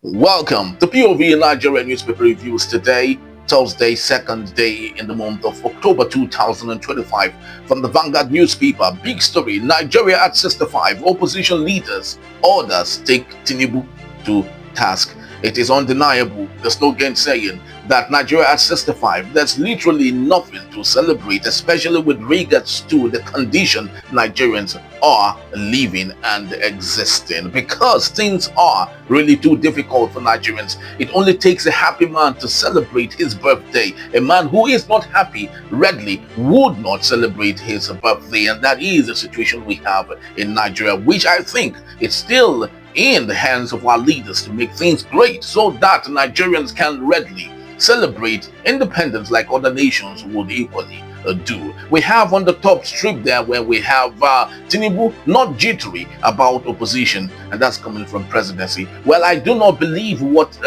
Welcome to POV Nigeria Newspaper Reviews today, Thursday, second day in the month of October 2025. From the Vanguard newspaper, big story, Nigeria at 65, opposition leaders orders take Tinubu to task. It is undeniable, there's no gainsaying, that Nigeria at 65, there's literally nothing to celebrate, especially with regards to the condition Nigerians are living and existing, because things are really too difficult for Nigerians. It only takes a happy man to celebrate his birthday. A man who is not happy readily would not celebrate his birthday, and that is the situation we have in Nigeria, which I think is still in the hands of our leaders to make things great so that Nigerians can readily celebrate independence like other nations would equally do. We have on the top strip there where we have Tinubu not jittery about opposition, and that's coming from presidency. Well, I do not believe what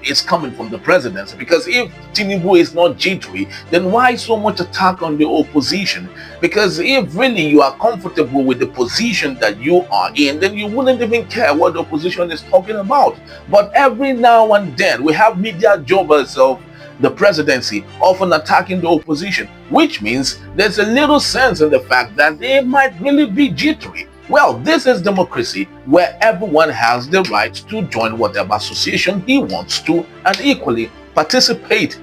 is coming from the presidency, because if Tinubu is not jittery, then why so much attack on the opposition? Because if really you are comfortable with the position that you are in, then you wouldn't even care what the opposition is talking about. But every now and then we have media jobbers of the presidency often attacking the opposition, which means there's a little sense in the fact that they might really be jittery. Well, this is democracy, where everyone has the right to join whatever association he wants to and equally participate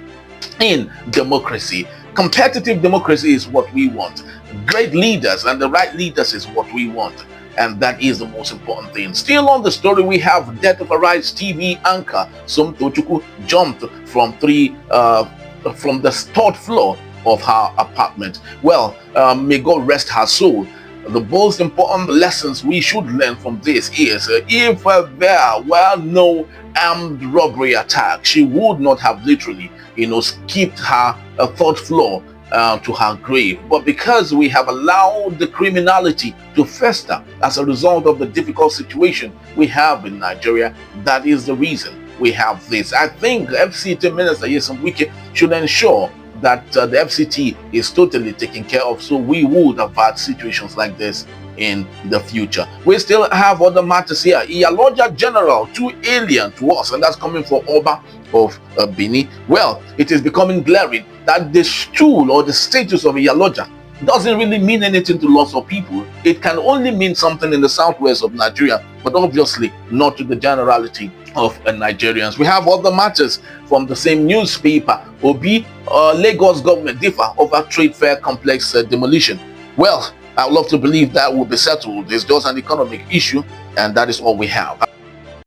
in democracy. Competitive democracy is what we want. Great leaders and the right leaders is what we want. And that is the most important thing. Still on the story, we have death of a Rise TV anchor Som Tochukwu jumped from the third floor of her apartment. Well, may God rest her soul. The most important lessons we should learn from this is if there were no armed robbery attack, she would not have literally, skipped her third floor to her grave. But because we have allowed the criminality to fester as a result of the difficult situation we have in Nigeria, that is the reason we have this. I think FCT Minister Nyesom Wike should ensure that the FCT is totally taken care of, so we would avert situations like this in the future. We still have other matters here. Iyaloja General, too alien to us, and that's coming from Oba of Bini. Well, it is becoming glaring that the stool or the status of Iyaloja doesn't really mean anything to lots of people. It can only mean something in the southwest of Nigeria, but obviously not to the generality of Nigerians. We have other matters from the same newspaper. Obi, Lagos government differ over trade fair complex demolition. Well, I would love to believe that will be settled. It's just an economic issue, and that is all we have.